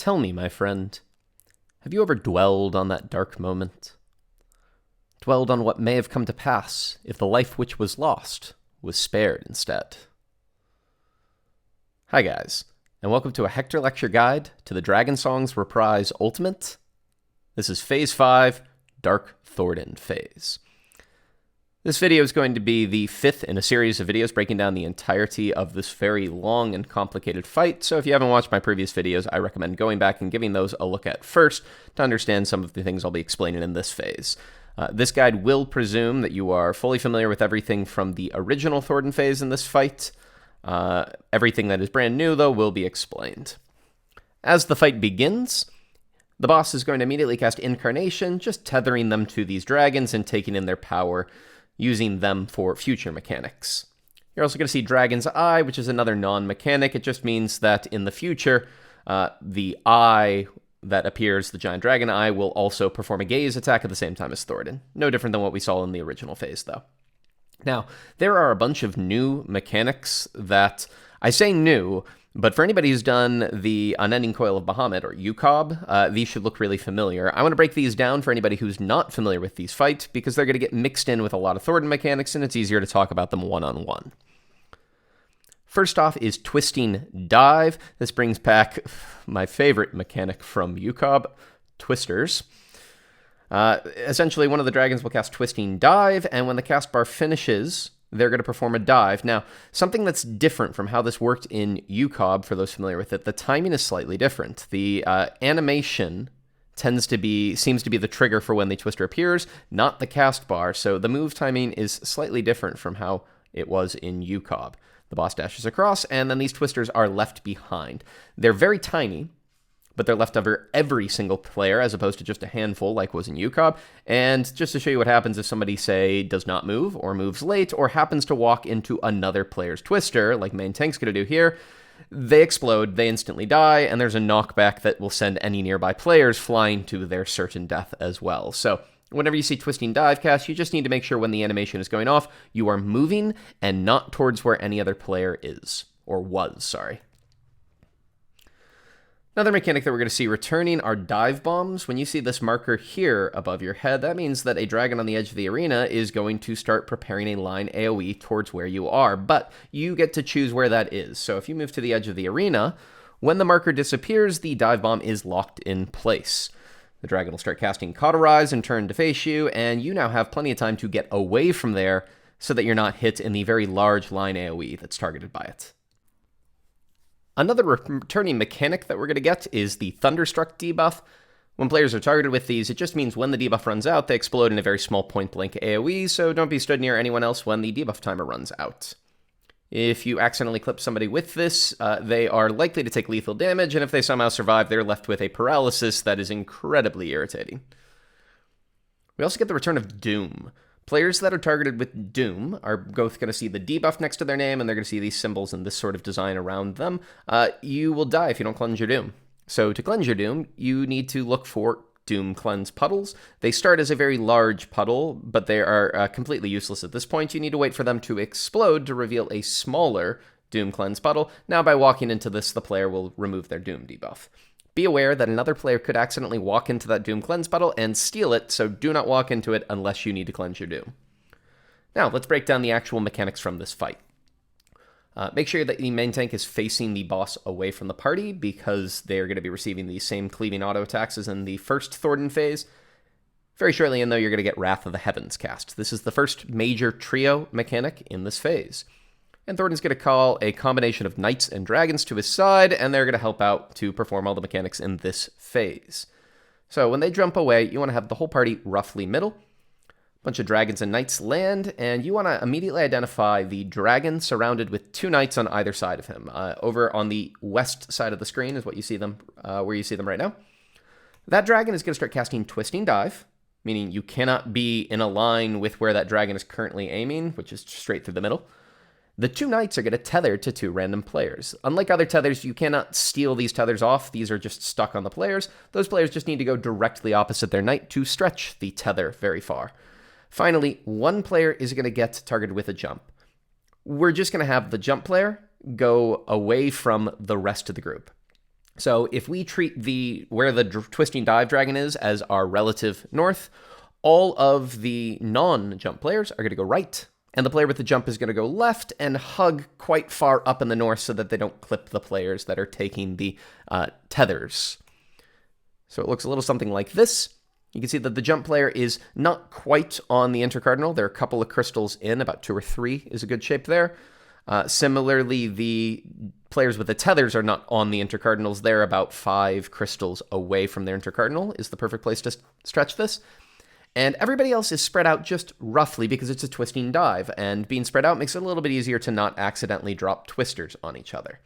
Tell me, my friend, have you ever dwelled on that dark moment? Dwelled on what may have come to pass if the life which was lost was spared instead? Hi guys, and welcome to a Hector Lecture Guide to the Dragonsong's Reprise Ultimate. This is Phase 5, Dark Thordan Phase. This video is going to be the fifth in a series of videos breaking down the entirety of this very long and complicated fight, so if you haven't watched my previous videos, I recommend going back and giving those a look at first to understand some of the things I'll be explaining in this phase. This guide will presume that you are fully familiar with everything from the original Thordan phase in this fight. Everything that is brand new, though, will be explained. As the fight begins, the boss is going to immediately cast Incarnation, just tethering them to these dragons and taking in their power, using them for future mechanics. You're also going to see Dragon's Eye, which is another non-mechanic. It just means that in the future, the eye that appears, the giant dragon eye, will also perform a gaze attack at the same time as Thordan. No different than what we saw in the original phase, though. Now, there are a bunch of new mechanics that, I say new, but for anybody who's done the Unending Coil of Bahamut, or UCoB, these should look really familiar. I want to break these down for anybody who's not familiar with these fights, because they're going to get mixed in with a lot of Thordan mechanics, and it's easier to talk about them one-on-one. First off is Twisting Dive. This brings back my favorite mechanic from UCoB, Twisters. Essentially, one of the dragons will cast Twisting Dive, and when the cast bar finishes, they're going to perform a dive. Now, something that's different from how this worked in UCoB, for those familiar with it, the timing is slightly different. The animation seems to be the trigger for when the twister appears, not the cast bar, so the move timing is slightly different from how it was in UCoB. The boss dashes across, and then these twisters are left behind. They're very tiny, but they're left over every single player as opposed to just a handful like was in UCoB. And just to show you what happens if somebody, say, does not move or moves late or happens to walk into another player's twister, like main tank's going to do here, they explode, they instantly die, and there's a knockback that will send any nearby players flying to their certain death as well. So whenever you see Twisting Dive cast, you just need to make sure when the animation is going off, you are moving and not towards where any other player is, or was, sorry. Another mechanic that we're going to see returning are dive bombs. When you see this marker here above your head, that means that a dragon on the edge of the arena is going to start preparing a line AoE towards where you are, but you get to choose where that is. So if you move to the edge of the arena, when the marker disappears, the dive bomb is locked in place. The dragon will start casting Cauterize and turn to face you, and you now have plenty of time to get away from there so that you're not hit in the very large line AoE that's targeted by it. Another returning mechanic that we're going to get is the Thunderstruck debuff. When players are targeted with these, it just means when the debuff runs out, they explode in a very small point-blank AoE, so don't be stood near anyone else when the debuff timer runs out. If you accidentally clip somebody with this, they are likely to take lethal damage, and if they somehow survive, they're left with a paralysis that is incredibly irritating. We also get the return of Doom. Players that are targeted with Doom are both going to see the debuff next to their name, and they're going to see these symbols and this sort of design around them. You will die if you don't cleanse your Doom. So to cleanse your Doom, you need to look for Doom Cleanse puddles. They start as a very large puddle, but they are completely useless at this point. You need to wait for them to explode to reveal a smaller Doom Cleanse puddle. Now, by walking into this, the player will remove their Doom debuff. Be aware that another player could accidentally walk into that Doom Cleanse puddle and steal it, so do not walk into it unless you need to cleanse your Doom. Now, let's break down the actual mechanics from this fight. Make sure that the main tank is facing the boss away from the party, because they are going to be receiving the same cleaving auto attacks as in the first Thordan phase. Very shortly in, though, you're going to get Wrath of the Heavens cast. This is the first major trio mechanic in this phase. And Thordan's going to call a combination of knights and dragons to his side, and they're going to help out to perform all the mechanics in this phase. So when they jump away, you want to have the whole party roughly middle. A bunch of dragons and knights land, and you want to immediately identify the dragon surrounded with two knights on either side of him. Over on the west side of the screen is what you see them, where you see them right now. That dragon is going to start casting Twisting Dive, meaning you cannot be in a line with where that dragon is currently aiming, which is straight through the middle. The two knights are going to tether to two random players. Unlike other tethers, you cannot steal these tethers off. These are just stuck on the players. Those players just need to go directly opposite their knight to stretch the tether very far. Finally, one player is going to get targeted with a jump. We're just going to have the jump player go away from the rest of the group. So if we treat where the Twisting Dive Dragon is as our relative north, all of the non-jump players are going to go right, and the player with the jump is going to go left and hug quite far up in the north so that they don't clip the players that are taking the tethers. So it looks a little something like this. You can see that the jump player is not quite on the intercardinal. There are a couple of crystals in, about 2 or 3 is a good shape there. Similarly, the players with the tethers are not on the intercardinals. They're about 5 crystals away from their intercardinal is the perfect place to stretch this. And everybody else is spread out just roughly because it's a twisting dive, and being spread out makes it a little bit easier to not accidentally drop twisters on each other.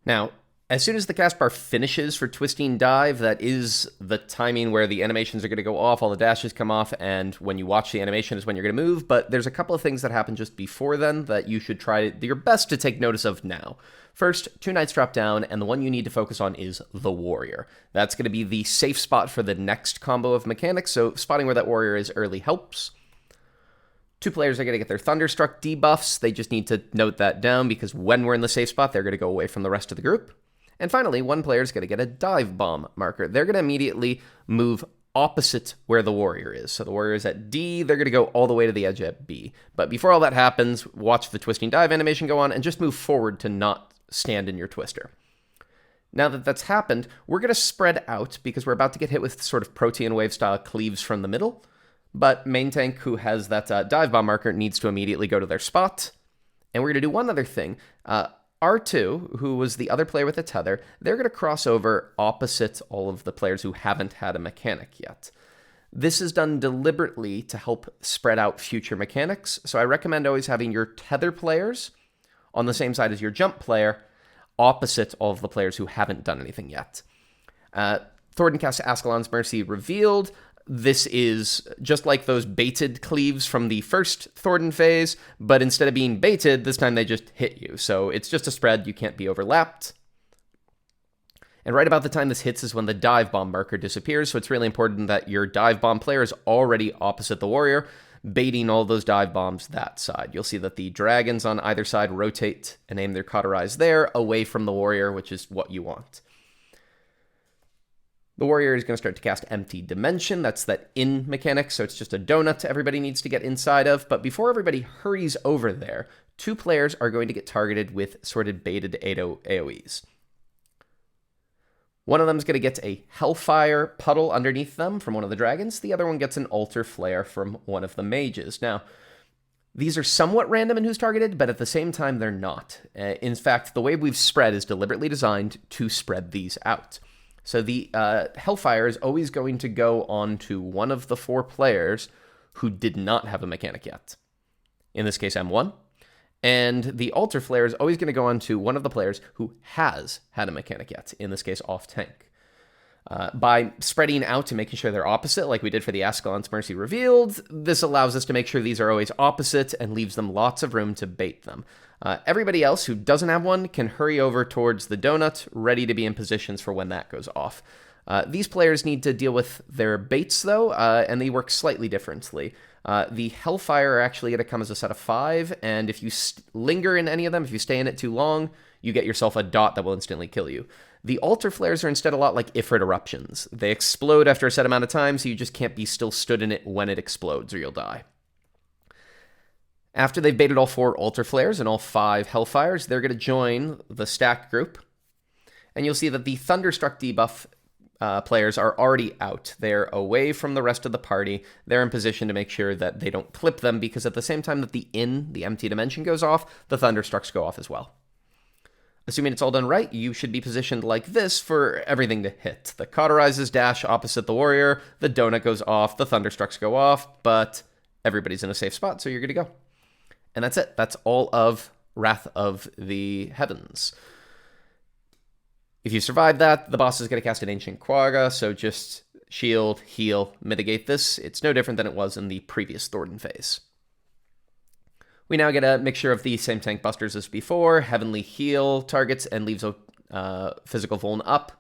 Now, as soon as the cast bar finishes for Twisting Dive, that is the timing where the animations are going to go off, all the dashes come off, and when you watch the animation is when you're going to move, but there's a couple of things that happen just before then that you should try your best to take notice of now. First, 2 knights drop down, and the one you need to focus on is the warrior. That's going to be the safe spot for the next combo of mechanics, so spotting where that warrior is early helps. 2 players are going to get their Thunderstruck debuffs. They just need to note that down because when we're in the safe spot, they're going to go away from the rest of the group. And finally, 1 player is going to get a dive bomb marker. They're going to immediately move opposite where the warrior is. So the warrior is at D, they're going to go all the way to the edge at B. But before all that happens, watch the twisting dive animation go on and just move forward to not stand in your twister. Now that that's happened, we're going to spread out because we're about to get hit with sort of Protean wave style cleaves from the middle. But main tank who has that dive bomb marker needs to immediately go to their spot. And we're going to do one other thing. R2, who was the other player with a tether, they're going to cross over opposite all of the players who haven't had a mechanic yet. This is done deliberately to help spread out future mechanics, so I recommend always having your tether players on the same side as your jump player, opposite all of the players who haven't done anything yet. Thordan casts Ascalon's Mercy revealed. This is just like those baited cleaves from the first Thordan phase, but instead of being baited, this time they just hit you. So it's just a spread, you can't be overlapped. And right about the time this hits is when the dive bomb marker disappears, so it's really important that your dive bomb player is already opposite the warrior, baiting all those dive bombs that side. You'll see that the dragons on either side rotate and aim their cauterize there, away from the warrior, which is what you want. The warrior is going to start to cast Empty Dimension. That's that in mechanic, so it's just a donut everybody needs to get inside of. But before everybody hurries over there, 2 players are going to get targeted with sorted baited AoEs. One of them is going to get a Hellfire puddle underneath them from one of the dragons. The other one gets an Altar Flare from one of the mages. Now, these are somewhat random in who's targeted, but at the same time, they're not. In fact, the way we've spread is deliberately designed to spread these out. So the Hellfire is always going to go on to one of the 4 players who did not have a mechanic yet. In this case, M1. And the Altar Flare is always going to go on to one of the players who has had a mechanic yet. In this case, off tank. By spreading out and making sure they're opposite, like we did for the Ascalon's Mercy revealed, this allows us to make sure these are always opposite and leaves them lots of room to bait them. Everybody else who doesn't have one can hurry over towards the donut, ready to be in positions for when that goes off. These players need to deal with their baits, though, and they work slightly differently. The Hellfire are actually going to come as a set of 5, and if you linger in any of them, if you stay in it too long, you get yourself a dot that will instantly kill you. The Altar Flares are instead a lot like Ifrit Eruptions. They explode after a set amount of time, so you just can't be still stood in it when it explodes, or you'll die. After they've baited all 4 Altar Flares and all 5 Hellfires, they're going to join the stack group, and you'll see that the Thunderstruck debuff players are already out. They're away from the rest of the party. They're in position to make sure that they don't clip them, because at the same time that the Empty Dimension goes off, the Thunderstrucks go off as well. Assuming it's all done right, you should be positioned like this for everything to hit. The Cauterizes dash opposite the warrior, the donut goes off, the Thunderstrucks go off, but everybody's in a safe spot, so you're good to go. And that's it. That's all of Wrath of the Heavens. If you survive that, the boss is going to cast an Ancient Quagga, so just shield, heal, mitigate this. It's no different than it was in the previous Thordan phase. We now get a mixture of the same tank busters as before, Heavenly Heal targets and leaves a physical vuln up.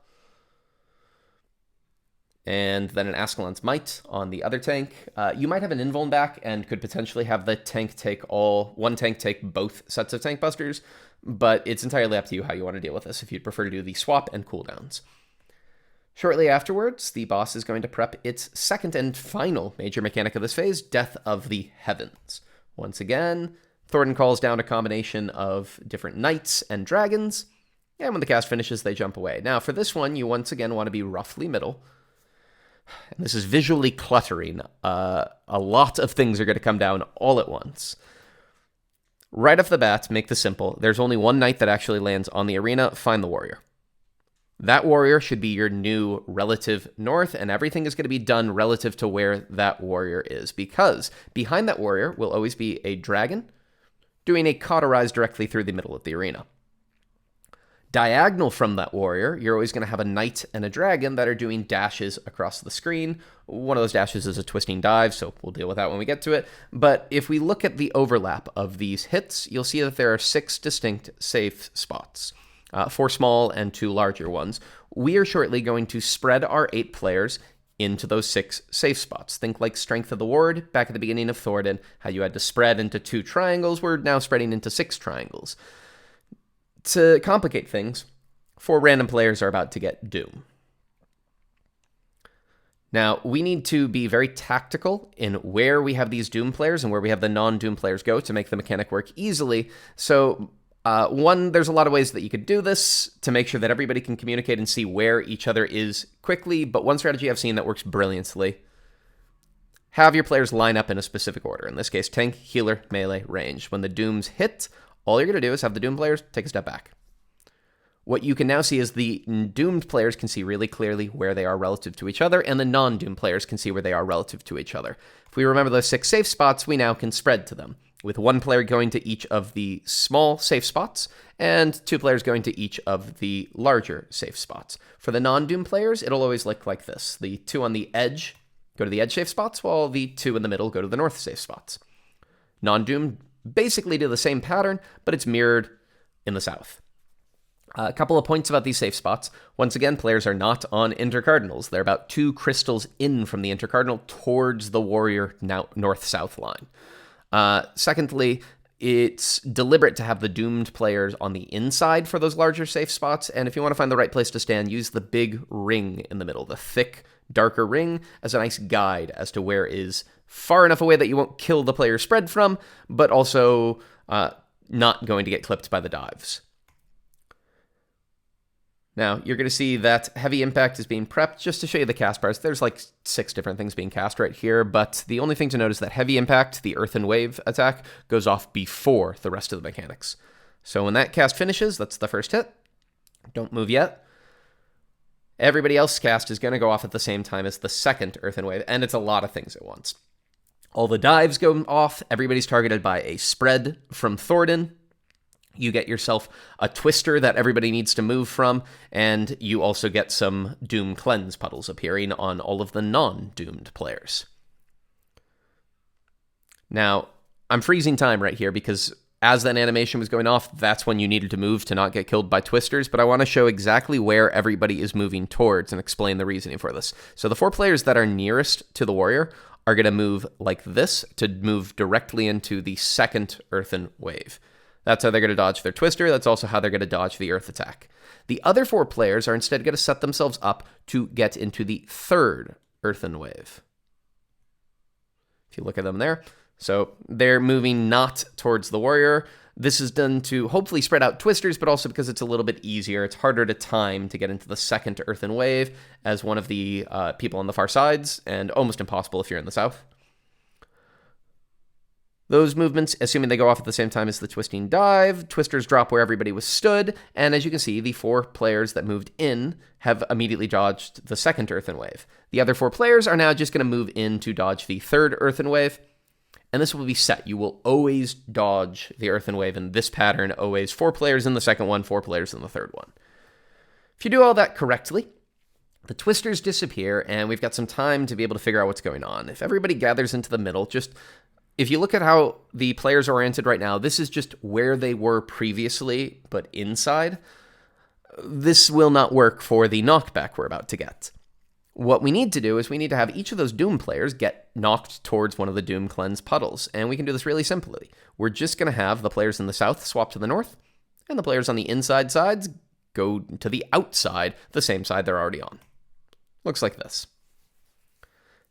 and then an Ascalon's Might on the other tank. You might have an Invuln back and could potentially have the tank take one tank take both sets of tank busters, but it's entirely up to you how you want to deal with this, if you'd prefer to do the swap and cooldowns. Shortly afterwards, the boss is going to prep its second and final major mechanic of this phase, Death of the Heavens. Once again, Thordan calls down a combination of different knights and dragons, and when the cast finishes, they jump away. Now, for this one, you once again want to be roughly middle. And this is visually cluttering. A lot of things are going to come down all at once. Right off the bat, make this simple. There's only one knight that actually lands on the arena. Find the warrior. That warrior should be your new relative north, and everything is going to be done relative to where that warrior is, because behind that warrior will always be a dragon doing a cauterize directly through the middle of the arena. Diagonal from that warrior, you're always going to have a knight and a dragon that are doing dashes across the screen. One of those dashes is a twisting dive, so we'll deal with that when we get to it. But if we look at the overlap of these hits, you'll see that there are 6 distinct safe spots. 4 small and 2 larger ones. We are shortly going to spread our 8 players into those 6 safe spots. Think like Strength of the Ward back at the beginning of Thordan, how you had to spread into 2 triangles. We're now spreading into 6 triangles. To complicate things, 4 random players are about to get Doom. Now, we need to be very tactical in where we have these Doom players and where we have the non-Doom players go to make the mechanic work easily. So, there's a lot of ways that you could do this to make sure that everybody can communicate and see where each other is quickly, but one strategy I've seen that works brilliantly: have your players line up in a specific order. In this case, tank, healer, melee, range. When the Dooms hit, all you're going to do is have the Doom players take a step back. What you can now see is the Doomed players can see really clearly where they are relative to each other, and the non-Doomed players can see where they are relative to each other. If we remember those 6 safe spots, we now can spread to them, with 1 player going to each of the small safe spots, and 2 players going to each of the larger safe spots. For the non-Doom players, it'll always look like this. The 2 on the edge go to the edge safe spots, while the 2 in the middle go to the north safe spots. Non-Doom basically do the same pattern, but it's mirrored in the south. A couple of points about these safe spots. Once again, players are not on intercardinals. They're about 2 crystals in from the intercardinal towards the warrior north-south line. Secondly, it's deliberate to have the Doomed players on the inside for those larger safe spots, and if you want to find the right place to stand, use the big ring in the middle, the thick, darker ring, as a nice guide as to where is far enough away that you won't kill the player spread from, but also not going to get clipped by the dives. Now, you're going to see that Heavy Impact is being prepped. Just to show you the cast bars, there's like 6 different things being cast right here, but the only thing to note is that Heavy Impact, the Earthen Wave attack, goes off before the rest of the mechanics. So when that cast finishes, that's the first hit. Don't move yet. Everybody else's cast is going to go off at the same time as the second Earthen Wave, and it's a lot of things at once. All the dives go off. Everybody's targeted by a spread from Thordan. You get yourself a twister that everybody needs to move from, and you also get some Doom Cleanse puddles appearing on all of the non-Doomed players. Now, I'm freezing time right here because as that animation was going off, that's when you needed to move to not get killed by twisters, but I want to show exactly where everybody is moving towards and explain the reasoning for this. So the 4 players that are nearest to the warrior are going to move like this to move directly into the second Earthen Wave. That's how they're going to dodge their twister. That's also how they're going to dodge the earth attack. The other 4 players are instead going to set themselves up to get into the third Earthen Wave. If you look at them there. So they're moving not towards the warrior. This is done to hopefully spread out twisters, but also because it's a little bit easier. It's harder to time to get into the second Earthen Wave as one of the people on the far sides, and almost impossible if you're in the south. Those movements, assuming they go off at the same time as the twisting dive, twisters drop where everybody was stood, and as you can see, the 4 players that moved in have immediately dodged the second Earthen Wave. The other 4 players are now just going to move in to dodge the third Earthen Wave, and this will be set. You will always dodge the Earthen Wave in this pattern, always 4 players in the second one, 4 players in the third one. If you do all that correctly, the twisters disappear, and we've got some time to be able to figure out what's going on. If everybody gathers into the middle, if you look at how the players are oriented right now, this is just where they were previously, but inside. This will not work for the knockback we're about to get. What we need to do is we need to have each of those Doom players get knocked towards one of the Doom Cleanse puddles, and we can do this really simply. We're just going to have the players in the south swap to the north, and the players on the inside sides go to the outside, the same side they're already on. Looks like this.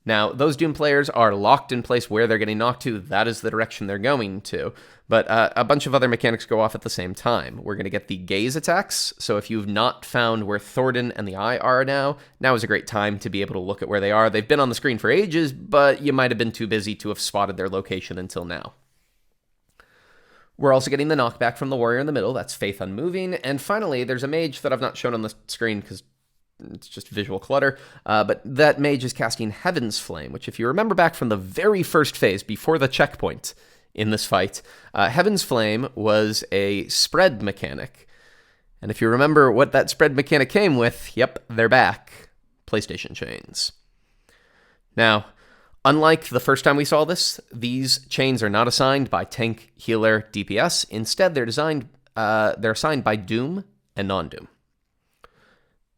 Now, those Doom players are locked in place where they're getting knocked to. That is the direction they're going to. But a bunch of other mechanics go off at the same time. We're going to get the gaze attacks. So if you've not found where Thordan and the Eye are now is a great time to be able to look at where they are. They've been on the screen for ages, but you might have been too busy to have spotted their location until now. We're also getting the knockback from the warrior in the middle. That's Faith Unmoving. And finally, there's a mage that I've not shown on the screen because it's just visual clutter, but that mage is casting Heaven's Flame, which if you remember back from the very first phase, before the checkpoint in this fight, Heaven's Flame was a spread mechanic. And if you remember what that spread mechanic came with, yep, they're back. PlayStation chains. Now, unlike the first time we saw this, these chains are not assigned by tank, healer, DPS. Instead, they're assigned by Doom and non-Doom.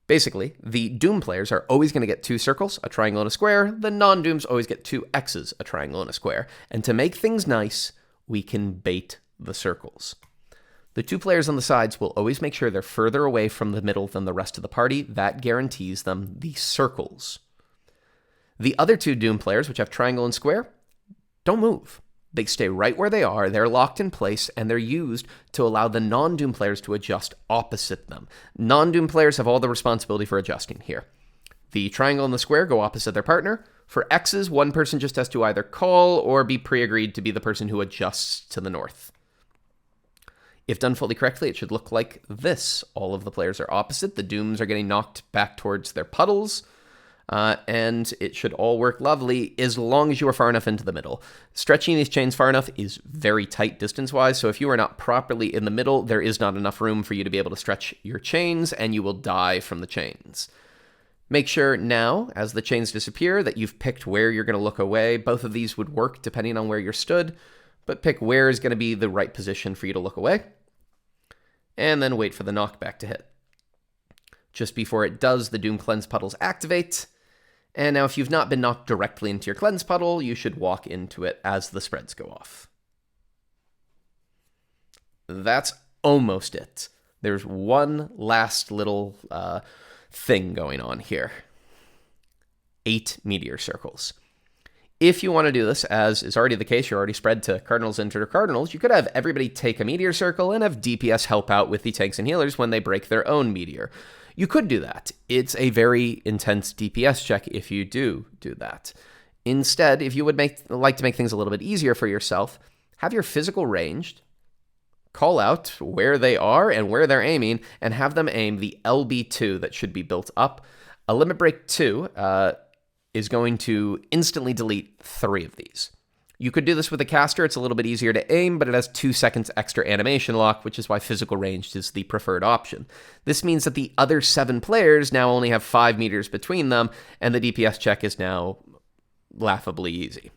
Basically, the Doom players are always going to get 2 circles, a triangle and a square. The non-Dooms always get 2 X's, a triangle and a square. And to make things nice, we can bait the circles. The 2 players on the sides will always make sure they're further away from the middle than the rest of the party. That guarantees them the circles. The other 2 Doom players, which have triangle and square, don't move. They stay right where they are, they're locked in place, and they're used to allow the non-Doom players to adjust opposite them. Non-Doom players have all the responsibility for adjusting here. The triangle and the square go opposite their partner. For X's, one person just has to either call or be pre-agreed to be the person who adjusts to the north. If done fully correctly, it should look like this. All of the players are opposite. The Dooms are getting knocked back towards their puddles. And it should all work lovely as long as you are far enough into the middle. Stretching these chains far enough is very tight distance-wise, so if you are not properly in the middle, there is not enough room for you to be able to stretch your chains, and you will die from the chains. Make sure now, as the chains disappear, that you've picked where you're going to look away. Both of these would work depending on where you're stood, but pick where is going to be the right position for you to look away, and then wait for the knockback to hit. Just before it does, the Doom Cleanse puddles activate. And now if you've not been knocked directly into your cleanse puddle, you should walk into it as the spreads go off. That's almost it. There's one last little thing going on here. 8 meteor circles. If you want to do this, as is already the case, you're already spread to Cardinals and Cardinals, you could have everybody take a meteor circle and have DPS help out with the tanks and healers when they break their own meteor. You could do that. It's a very intense DPS check if you do that. Instead, if you would like to make things a little bit easier for yourself, have your physical ranged, call out where they are and where they're aiming, and have them aim the LB2 that should be built up. A Limit Break 2 is going to instantly delete 3 of these. You could do this with a caster. It's a little bit easier to aim, but it has 2 seconds extra animation lock, which is why physical ranged is the preferred option. This means that the other 7 players now only have 5 meters between them, and the DPS check is now laughably easy.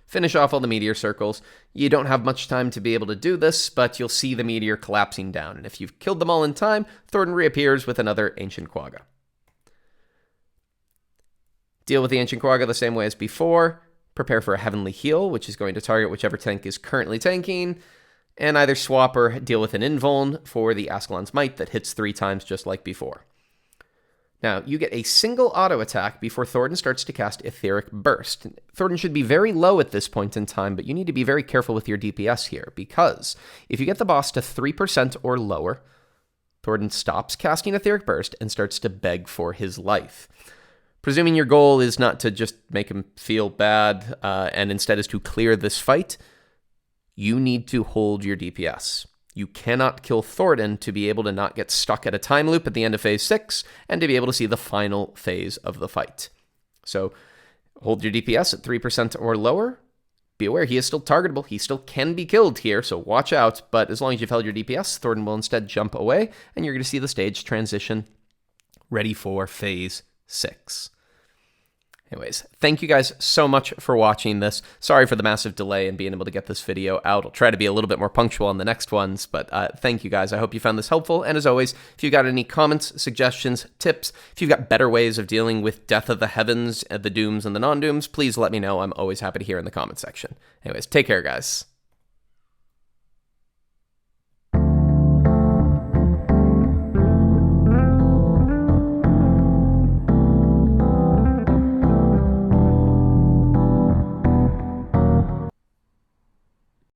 Finish off all the meteor circles. You don't have much time to be able to do this, but you'll see the meteor collapsing down, and if you've killed them all in time, Thordan reappears with another Ancient Quagga. Deal with the Ancient Quagga the same way as before. Prepare for a Heavenly Heal, which is going to target whichever tank is currently tanking, and either swap or deal with an Invuln for the Ascalon's Might that hits 3 times just like before. Now, you get a single auto attack before Thordan starts to cast Etheric Burst. Thordan should be very low at this point in time, but you need to be very careful with your DPS here, because if you get the boss to 3% or lower, Thordan stops casting Etheric Burst and starts to beg for his life. Presuming your goal is not to just make him feel bad, and instead is to clear this fight, you need to hold your DPS. You cannot kill Thordan to be able to not get stuck at a time loop at the end of Phase 6, and to be able to see the final phase of the fight. So, hold your DPS at 3% or lower. Be aware, he is still targetable. He still can be killed here, so watch out. But as long as you've held your DPS, Thordan will instead jump away, and you're going to see the stage transition ready for Phase 6. Anyways, thank you guys so much for watching this. Sorry for the massive delay in being able to get this video out. I'll try to be a little bit more punctual on the next ones, but thank you guys. I hope you found this helpful. And as always, if you've got any comments, suggestions, tips, if you've got better ways of dealing with Death of the Heavens, the Dooms, and the non-Dooms, please let me know. I'm always happy to hear in the comment section. Anyways, take care, guys.